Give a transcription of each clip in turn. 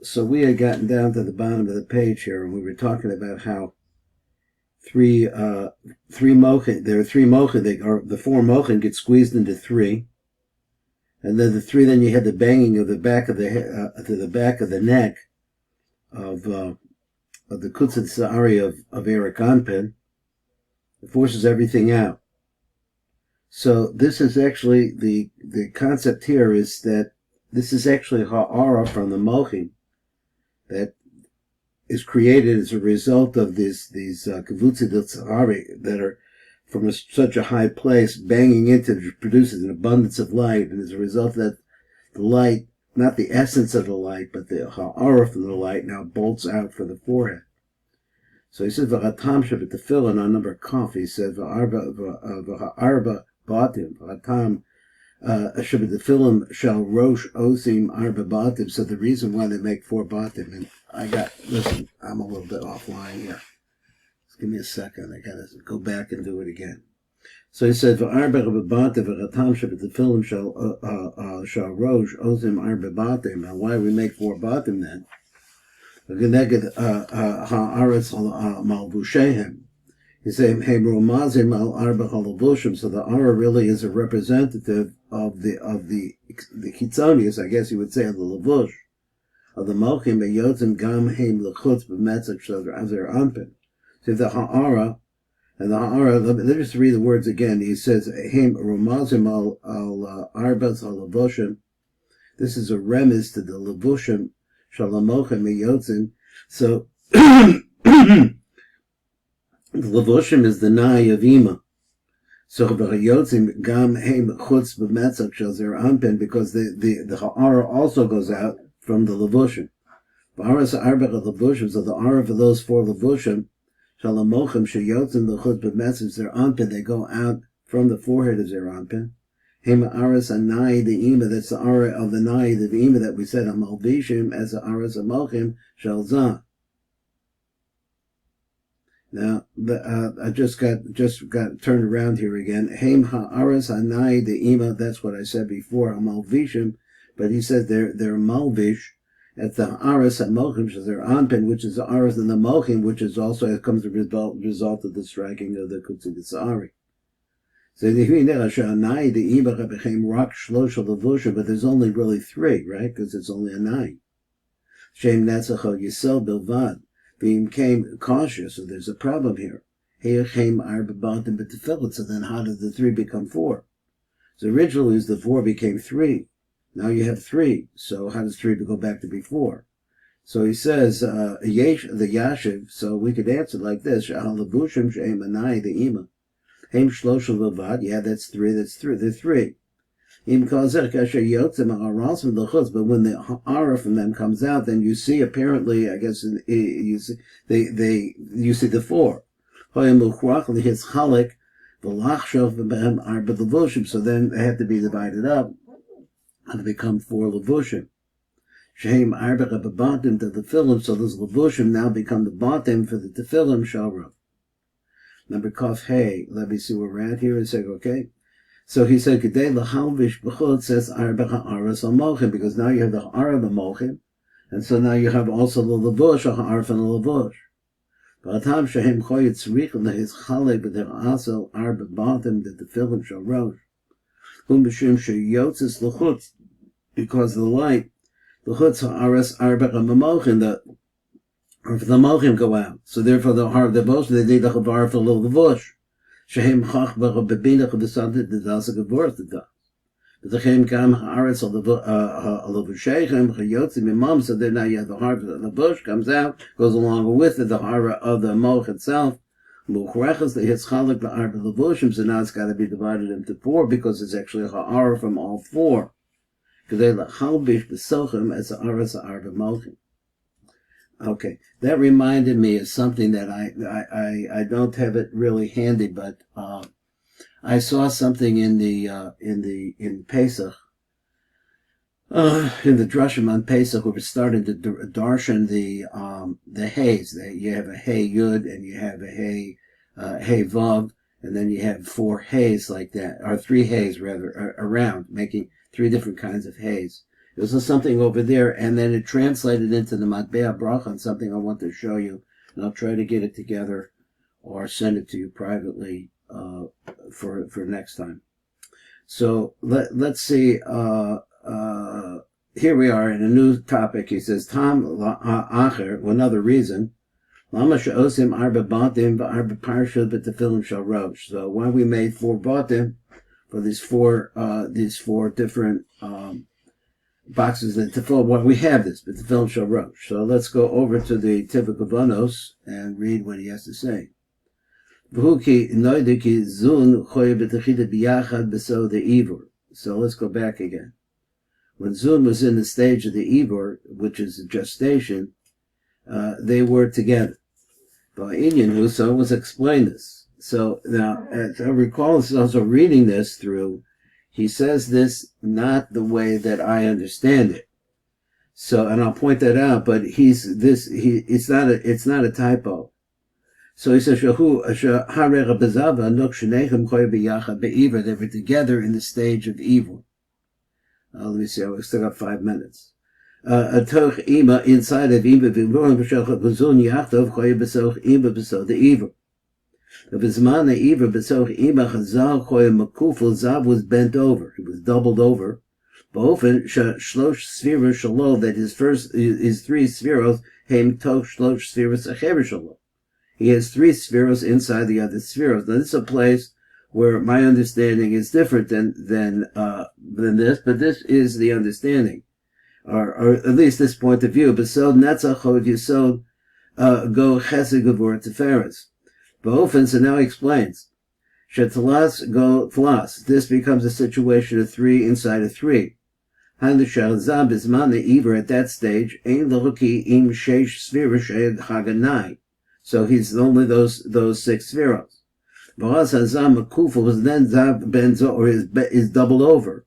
So we had gotten down to the bottom of the page here, and we were talking about how three mochin. There are three mochin. Or the four mochin get squeezed into three, and then the three. Then you had the banging of the back of the to the back of the neck of the kutzit sa'ari of Eric Anpin. It forces everything out. So this is actually the concept here is that this is actually ha'ara from the mochin that is created as a result of these kavutzi d'tzari that are from such a high place banging into produces an abundance of light, and as a result of that, the light, not the essence of the light, but the ha'ara from the light now bolts out for the forehead. So he says v'hatam shevet tefillin on number kaf. He said v'arba batim v'hatam shevet tefillin shall rosh osim arba batim. So the reason why they make four batim, and listen, I'm a little bit offline here. Just give me a second. I gotta go back and do it again. So he said v'arba batim v'hatam shevet tefillin shall rosh osim arba batim. Now why we make four batim then? He said, hey, Romazim al arba halavushim. So the ara really is a representative of the chitzonius, I guess you would say, of the lavush, of the malchim beyotzim gam heim lechutz b'metzach shazer anpin. So the ha'ara, and the ha'ara, let me just read the words again. He says, heim Romazim al arba halavushim. This is a remiss to the lavushim. Shalamochem Yotzim. So the Levushim is the Nai of Ima. So Yotzim Gam Heim Chutz B'Metzach Shazer Anpin, because the Ha'ara also goes out from the Levushim. V'aras Arbech Levushim, so the Ara for those four Levushim, Shalamochem Shayotzim the Chutz B'Metzach Zer Anpin, they go out from the forehead of Zer Anpin. Hema aras anai the ima, that's the ara of the nai the ima that we said on malvishim as the aras of malchim shalzah. Now I just got turned around here again. Hem ha'aras anai the ima, that's what I said before on malvishim, but he says they're malvish at the aras at malchim shazar anpin, which is the aras and the malchim, which is also comes as a result of the striking of the kutzit sa'ari. So the Iba became rock shlosha levusha, but there's only really three, right? Because it's only a nine. Shem netzacho yisel bilvad. Being came cautious, so there's a problem here. Heyachem arba batim b'tefillin. So then how did the three become four? So originally the four became three. Now you have three. So how does three go back to be four? So he says, the yashiv, so we could answer like this, Sha'al levushim she'em anai the ima. Heim shloshel levad, yeah, that's three. They're three. Im kazer kasher yotzim ha'arasim l'chutz, but when the ara from them comes out, then you see apparently, I guess you see you see the four. Hoyim luchrach lihitz chalik v'lachshov v'behem arba levushim. So then they have to be divided up and become four levushim. Shehem arba batim to the tefillin. So those levushim now become the batim for the tefillin shalra. Number Kaf Hey, let me see where we're at here and say, okay. So he said, Kedei l'halvish b'chut says arba ha'aras al-mochim, because now you have the ha'ara of the mochim, and so now you have also the levush, a ha'ara from the levush. V'atam shehem choyet tzrich lehiz chale b'der asel arba batim that the tefillin shall rosh. Hum b'shim sheyotzis l'chutz, because the light, l'chutz ha'aras arba ha'mochim, or if the malchim go out, so therefore the heart of the bosh they need the chavar for the levush. Shehem chach b'binach v'santit the das gevorth the das. But the chem kam haaretz al levushechem chayotzim imam. So then now you have the heart of the bush comes out, goes along with it, the heart of the moch itself. Muchrechas the hitzchalik the arba levushim. So now it's got to be divided into four because it's actually a ha'ara from all four. Kedei lachalbish b'sochem as the aras arba mochim. Okay, that reminded me of something that I don't have it really handy, but I saw something in Pesach, in the Drushot on Pesach, we were starting to darshan the hays. You have a hay yud and you have a hay vav, and then you have four hays like that, or three hays rather, around, making three different kinds of hays. There's something over there, and then it translated into the Matbea Bracha, and something I want to show you, and I'll try to get it together or send it to you privately for next time. So let's see. Here we are in a new topic. He says, Tam Acher, another reason. Lama she'osim arba batim v'arba parshas b'tefillin shel rosh. So why we made 4 batim for these four different boxes of tefillin. Well, we have this, but tefillin shel rosh. So let's go over to the Hakavanot and read what he has to say. So let's go back again. When Zun was in the stage of the Ivor, which is gestation, they were together. But Inyan so was explain this. So now, as I recall, also reading this through, he says this not the way that I understand it. So, and I'll point that out. But it's not a typo. So he says, they were together in the stage of evil. Let me see, I still got 5 minutes. Inside of Ima, the evil. Zav was bent over, he was doubled over. That his 3 spheros, he has 3 spheros inside the other spheros. Now this is a place where my understanding is different than this, but this is the understanding, or at least this point of view. Besod netzachod yisod go chesed gevur teferes. Ba'ofen, so now he explains. Shetalas go tlas. This becomes a situation of 3 inside of 3. Han l'shal zab bisman the at that stage ein l'huki im sheish spheres shed haganai. So he's only those 6 spheros. V'az hazam makufal was then zav benzo, or is doubled over.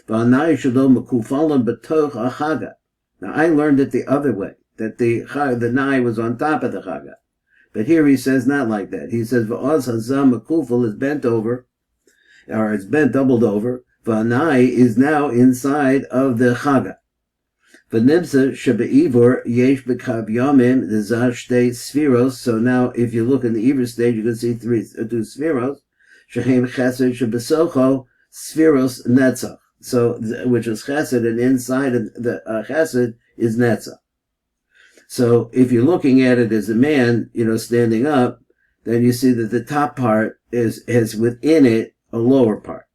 V'anai shalom makufalam betoch achaga. Now I learned it the other way, that the nai was on top of the chaga. But here he says not like that. He says v'az hazam makufal is bent over, or it's bent doubled over. V'anai is now inside of the chaga. V'nimsa shebe'ivor yesh b'kav yamim the zah shtei spheros. So now, if you look in the Ivor stage, you can see 2 spheros. Shehem chesed shebesocho spheros netzach. So, which is chesed, and inside of the chesed is netzach. So, if you're looking at it as a man, standing up, then you see that the top part has within it a lower part.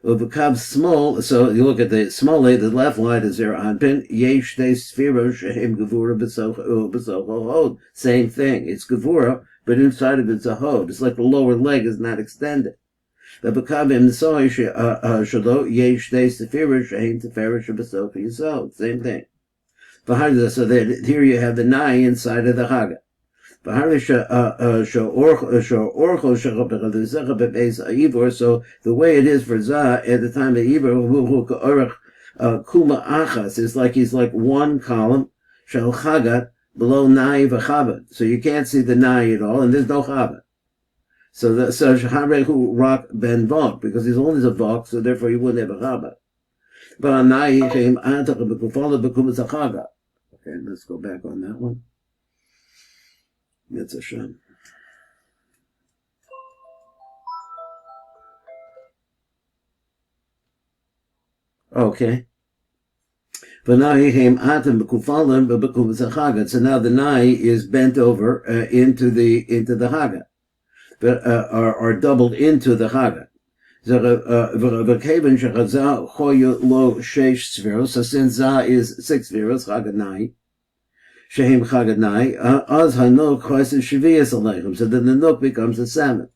It becomes small, so you look at the small line, the left line is there anpin, yesh de sphero shehem gevura b'socho hod. Same thing, it's gevura, but inside of it's a hod. It's like the lower leg is not extended. The bekavim soy shalo yesh de sphero shehem tefera b'socho yisod. Same thing. So that here you have the nai inside of the haga. So the way it is for Zah at the time of Ivor, kuma achas is like he's like one column shel chagat below nai v'chabat. So you can't see the nai at all, and there's no chabat. So shaharehu rock ben vok, because he's only a vok, so therefore he wouldn't have a chabat. But on nai came antach b'kufala b'kumas a chagat. Okay, let's go back on that one. It's a shame. Okay. But now he came atam b'kufalim b'kumas hachagat. So now the nai is bent over into the hagat, but or doubled into the hagat. So since Zah is 6 spheros, hagat nai. Shehem Chagadnai, Az Hanok Choisin Shavias Aleichem, so then the Nuk becomes a 7.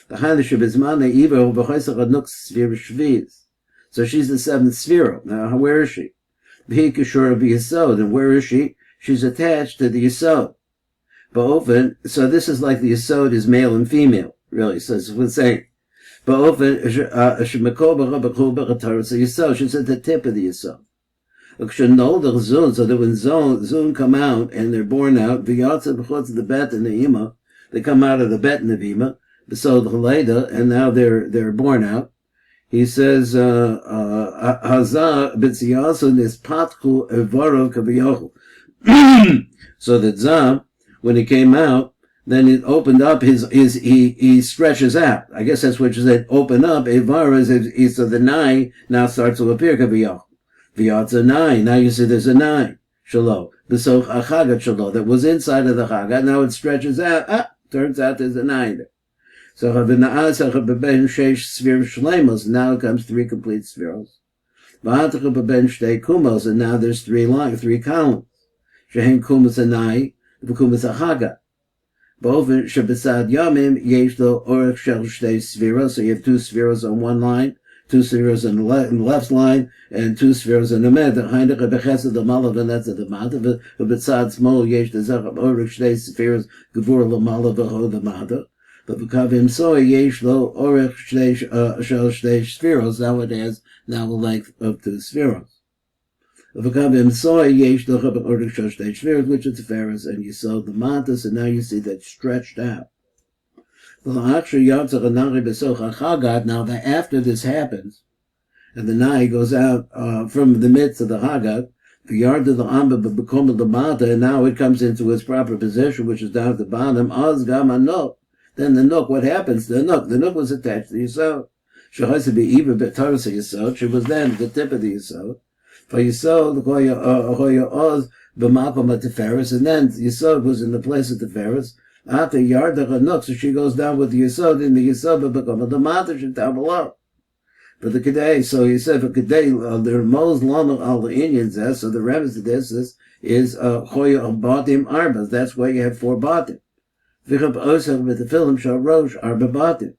The Hanish of Izmane Iver, Bechoisach Hanuk Sphere Shavias. So she's the 7th sphere. Now, where is she? V'hikashur V'yasod, and where is she? She's attached to the Yasod. Ba'ofen, so this is like the Yasod is male and female, really, so it's what it's saying. Ba'ofen, Shemekol B'chol B'chatar, so Yasod, she's at the tip of the Yasod. So that when Zun come out and they're born out, the bet and the Ima, they come out of the bet and the Ima, and now they're born out. he says, Hazah b'tziyasu nispatchu evaro kaviyochu. So that Zah, when he came out, then it opened up he stretches out. I guess that's what you said, open up, evara, so the nine now starts to appear kaviyochu. V'yat's a nine, now you see there's a nine. Shalo. B'soch achagat shalo, that was inside of the chagat, now it stretches out, turns out there's a nine there. So now it comes three complete spheros. And now there's three columns. Shehem kumas anai, v'kumas achagat. B'oven shebesad yamim yesh lo orech shel shtei spheros. So you have two spheros on one line, two spheros on the left line, and two spheros on the middle. Heinech bechesed the malav and that's the mata. V'besad smol yesh the zachab orech shtei spheros gevur lo malav v'ho the mata. But v'kavim soy yesh lo orech shel shtei spheros. Now it has now a length of two spheros. V'kavim soy yesh lo orech shel shtei spheros, which is the Tiferes, and you saw the matas, and now you see that stretched out. Now that after this happens, and the Nai goes out from the midst of the Hagat, the yard of the Amba become the Mata, and now it comes into its proper position, which is down at the bottom. Az Gama Nook. Then the Nook, what happens to the Nook? The Nook was attached to the Yisod. She has to be even Betarsa Yisod. She was then the tip of the Yisod. For Yisod, Hoya Oz, B'makom Tiferes, and then Yisod was in the place of Tiferes. After yard of a Nook, so she goes down with the Yisod, and the Yisod will become the Mata, she's down below. But the Kedei, so he said for Kedei, the Ramos Lano al the Indians, so the remnants of this is Choya Batim Arbas. That's why you have four Batim. Vichab Osach with the film Shal Rosh Arba Batim.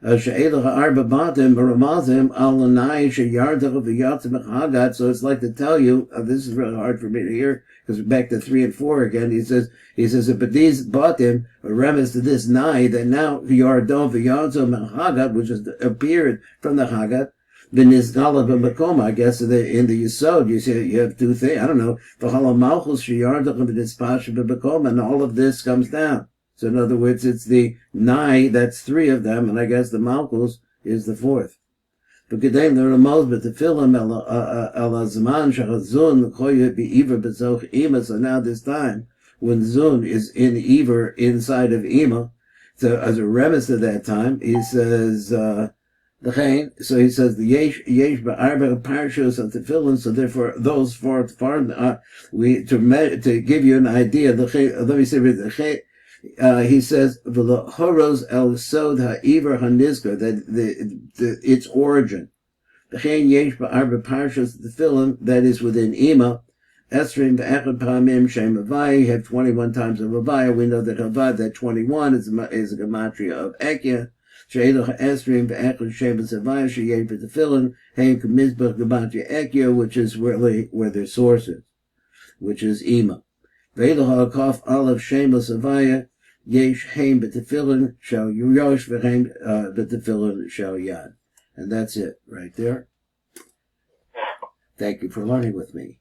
She'elach Arba Batim Ramazim al Lanai Sheyardach V'yatzim Hagat. So it's like to tell you, this is really hard for me to hear because we're back to 3 and 4 again. He says, but these Batim are remnants to this Nai that now Yardon V'yatzim Hagat, which has appeared from the Hagat. B'nizgala b'makom, I guess in the Yisod, you see you have two things. I don't know. V'chala malchus sheyardach b'nispasha b'makom, and all of this comes down. So in other words, it's the Nai, that's three of them, and I guess the malchus is the fourth. V'kedem the Ramos b'tefillin el azman shachazun choyet be'iver b'zoch ima. So now this time, when Zun is in Iver inside of Ima, so as a remiss to that time, he says, so he says the yesh ba'arba parshos of Tefillin. So therefore, those four to give you an idea. Let me say the he says v'lo horos el sod ha'iver hanizkar, that its origin. The yesh ba'arba parshos of Tefillin, that is within Ima. Esrim v'echad pamim shem Havaya. You have 21 times of Havaya. We know that Havaya, that 21 is a gematria of Ekya. She'elach esrim v'echad shem Havaya she'yeh b'tefillin heim k'mizbach gematria Ekya, which is really where their source is, which is Ima. Ve'elach ha'kaf alav shem Havaya yesh heim b'tefillin shel yosh v'heim b'tefillin shel yad. And that's it right there. Thank you for learning with me.